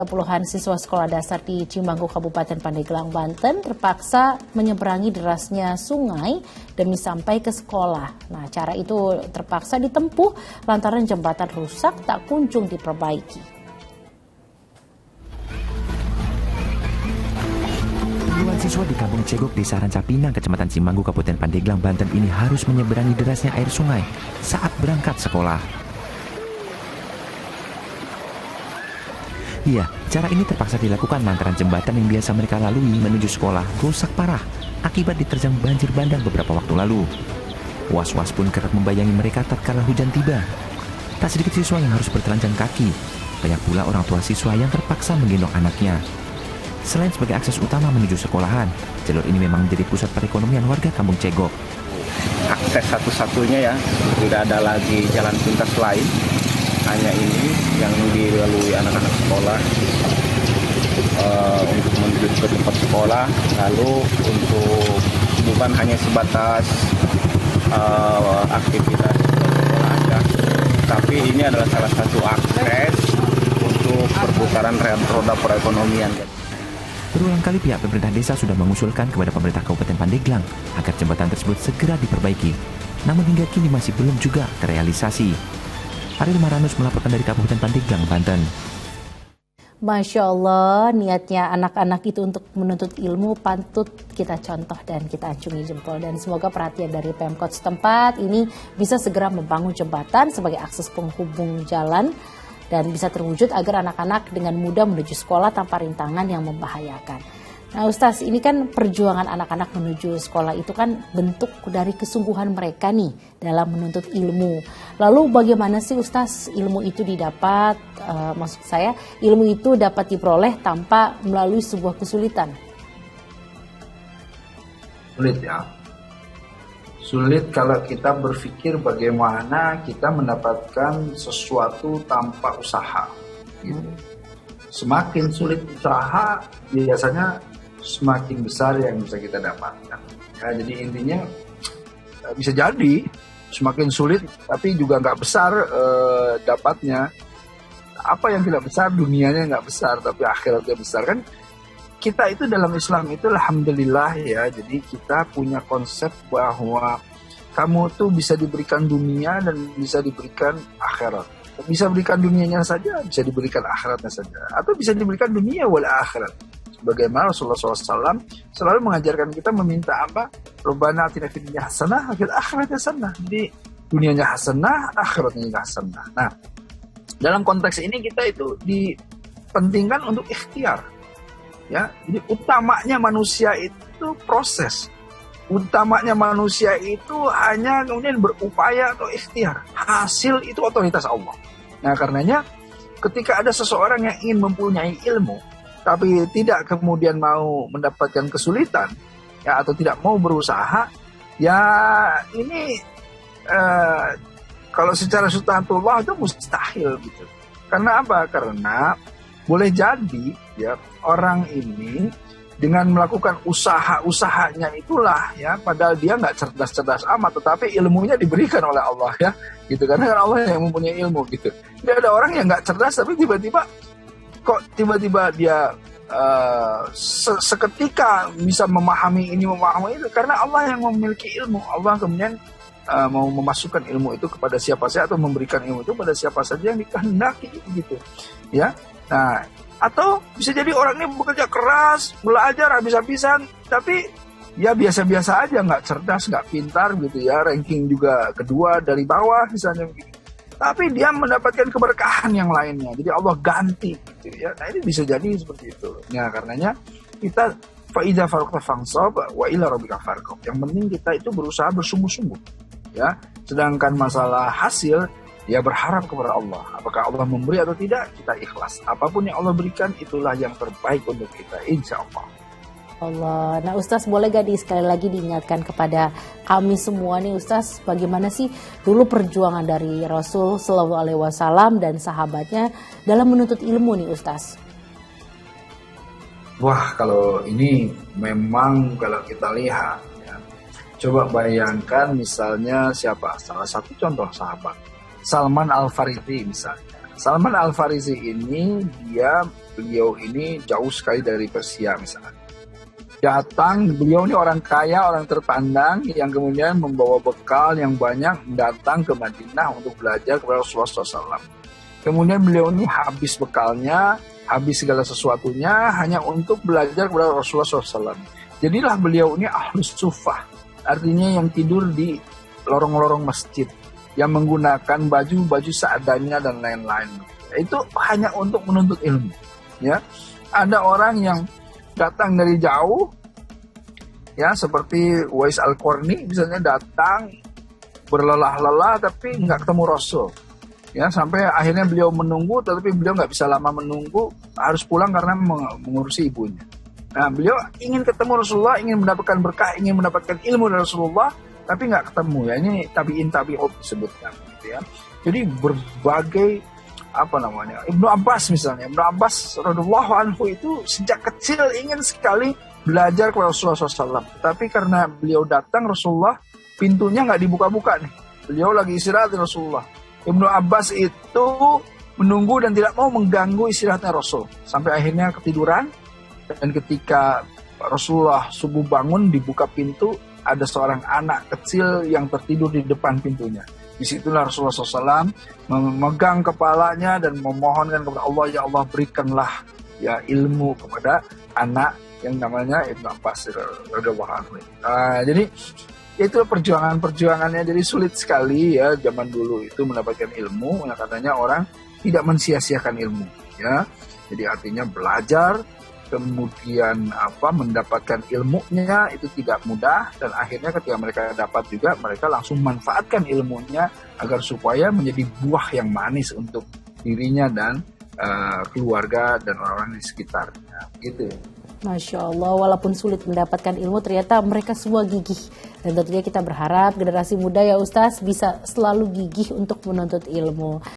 Puluhan siswa sekolah dasar di Cimanggu, Kabupaten Pandeglang, Banten terpaksa menyeberangi derasnya sungai demi sampai ke sekolah. Nah, cara itu terpaksa ditempuh lantaran jembatan rusak tak kunjung diperbaiki. Puluhan siswa di Kampung Cegok, Desa Rancapinang, Kecamatan Cimanggu, Kabupaten Pandeglang, Banten ini harus menyeberangi derasnya air sungai saat berangkat sekolah. Iya, cara ini terpaksa dilakukan lantaran jembatan yang biasa mereka lalui menuju sekolah rusak parah akibat diterjang banjir bandang beberapa waktu lalu. Was-was pun kerap membayangi mereka tatkala hujan tiba. Tak sedikit siswa yang harus bertelanjang kaki, banyak pula orang tua siswa yang terpaksa menggendong anaknya. Selain sebagai akses utama menuju sekolahan, jalur ini memang menjadi pusat perekonomian warga Kampung Cegok. Akses satu-satunya ya, tidak ada lagi jalan pintas lain. Hanya ini yang dilalui anak-anak sekolah untuk menuju ke tempat sekolah. Lalu untuk bukan hanya sebatas aktivitas sekolah saja, tapi ini adalah salah satu akses untuk perputaran roda perekonomian. Berulang kali pihak pemerintah desa sudah mengusulkan kepada pemerintah Kabupaten Pandeglang agar jembatan tersebut segera diperbaiki. Namun hingga kini masih belum juga terrealisasi. Ariel Maranus melaporkan dari Kabupaten Pandeglang, Banten. Masya Allah, niatnya anak-anak itu untuk menuntut ilmu patut kita contoh dan kita acungi jempol. Dan semoga perhatian dari Pemkot setempat ini bisa segera membangun jembatan sebagai akses penghubung jalan dan bisa terwujud agar anak-anak dengan mudah menuju sekolah tanpa rintangan yang membahayakan. Nah Ustaz, ini kan perjuangan anak-anak menuju sekolah itu kan bentuk dari kesungguhan mereka nih dalam menuntut ilmu. Lalu bagaimana sih Ustaz ilmu itu didapat, maksud saya ilmu itu dapat diperoleh tanpa melalui sebuah kesulitan? Sulit ya. Sulit kalau kita berpikir bagaimana kita mendapatkan sesuatu tanpa usaha. Gitu. Semakin sulit usaha, biasanya semakin besar yang bisa kita dapatkan. Ya, jadi intinya bisa jadi semakin sulit, tapi juga nggak besar dapatnya. Apa yang tidak besar, dunianya nggak besar, tapi akhiratnya besar kan. Kita itu dalam Islam itu alhamdulillah ya. Jadi kita punya konsep bahwa kamu tuh bisa diberikan dunia dan bisa diberikan akhirat. Bisa berikan dunianya saja, bisa diberikan akhiratnya saja, atau bisa diberikan dunia wal akhirat. Bagaimana Rasulullah SAW selalu mengajarkan kita meminta apa? Rabbana atina fid dunya hasanah wa fil akhirati hasanah. Jadi dunianya hasanah, akhiratnya hasanah. Nah, dalam konteks ini kita itu dipentingkan untuk ikhtiar. Ya, jadi utamanya manusia itu proses. Utamanya manusia itu hanya kemudian berupaya atau ikhtiar. Hasil itu otoritas Allah. Nah, karenanya ketika ada seseorang yang ingin mempunyai ilmu tapi tidak kemudian mau mendapatkan kesulitan ya atau tidak mau berusaha, ya ini kalau secara sunatullah itu mustahil gitu. Karena apa? Karena boleh jadi ya orang ini dengan melakukan usaha-usahanya itulah ya, padahal dia nggak cerdas-cerdas amat, tetapi ilmunya diberikan oleh Allah ya, gitu. Karena kan Allah yang mempunyai ilmu gitu. Tidak ada orang yang nggak cerdas tapi tiba-tiba dia seketika bisa memahami ini, memahami itu, karena Allah yang memiliki ilmu. Allah kemudian mau memasukkan ilmu itu kepada siapa saja atau memberikan ilmu itu pada siapa saja yang dikehendaki gitu ya. Nah, atau bisa jadi orang ini bekerja keras, belajar habis-habisan, tapi ya biasa-biasa aja, nggak cerdas, nggak pintar gitu ya, ranking juga kedua dari bawah misalnya begitu. Tapi dia mendapatkan keberkahan yang lainnya, jadi Allah ganti gitu ya. Nah ini bisa jadi seperti itu. Nah karenanya kita fa'idha faraqta fansab wa ila rabbika farqab. Yang penting kita itu berusaha bersungguh-sungguh ya. Sedangkan masalah hasil ya berharap kepada Allah. Apakah Allah memberi atau tidak, kita ikhlas. Apapun yang Allah berikan itulah yang terbaik untuk kita, insya Allah. Allah. Nah Ustaz, boleh gak sekali lagi diingatkan kepada kami semua nih Ustaz, bagaimana sih dulu perjuangan dari Rasul Shallallahu Alaihi Wasallam dan sahabatnya dalam menuntut ilmu nih Ustaz? Wah, kalau ini memang kalau kita lihat ya, coba bayangkan misalnya siapa, salah satu contoh sahabat, Salman Al-Farisi misalnya. Salman Al-Farisi ini dia beliau ini jauh sekali dari Persia misalnya. Datang, beliau ini orang kaya, orang terpandang yang kemudian membawa bekal yang banyak datang ke Madinah untuk belajar kepada Rasulullah SAW. Kemudian beliau ini habis bekalnya, habis segala sesuatunya hanya untuk belajar kepada Rasulullah SAW. Jadilah beliau ini ahlus sufah, artinya yang tidur di lorong-lorong masjid, yang menggunakan baju-baju seadanya dan lain-lain. Itu hanya untuk menuntut ilmu. Ya, ada orang yang datang dari jauh, ya seperti Uwais Al-Qarni misalnya, datang berlelah-lelah tapi nggak ketemu Rasul. Ya, sampai akhirnya beliau menunggu, tetapi beliau nggak bisa lama menunggu, harus pulang karena mengurusi ibunya. Nah, beliau ingin ketemu Rasulullah, ingin mendapatkan berkah, ingin mendapatkan ilmu dari Rasulullah, tapi nggak ketemu. Ya, ini tabi'ut disebutkan. Gitu ya. Jadi berbagai Ibnu Abbas misalnya, Ibnu Abbas radhiyallahu anhu itu sejak kecil ingin sekali belajar kepada Rasulullah SAW. Tapi karena beliau datang, Rasulullah pintunya nggak dibuka-buka nih. Beliau lagi istirahat di Rasulullah. Ibnu Abbas itu menunggu dan tidak mau mengganggu istirahatnya Rasul. Sampai akhirnya ketiduran, dan ketika Rasulullah subuh bangun, dibuka pintu, ada seorang anak kecil yang tertidur di depan pintunya. Disitulah Rasulullah SAW memegang kepalanya dan memohonkan kepada Allah, ya Allah berikanlah ya ilmu kepada anak yang namanya Ibnu Abbas radhiyallahu anhu. Jadi itu perjuangannya, jadi sulit sekali ya zaman dulu itu mendapatkan ilmu, yang katanya orang tidak mensia-siakan ilmu ya. Jadi artinya belajar, kemudian mendapatkan ilmunya itu tidak mudah, dan akhirnya ketika mereka dapat juga, mereka langsung manfaatkan ilmunya agar supaya menjadi buah yang manis untuk dirinya dan keluarga dan orang-orang di sekitarnya gitu. Masya Allah, walaupun sulit mendapatkan ilmu, ternyata mereka semua gigih. Dan tentunya kita berharap generasi muda ya Ustaz bisa selalu gigih untuk menuntut ilmu.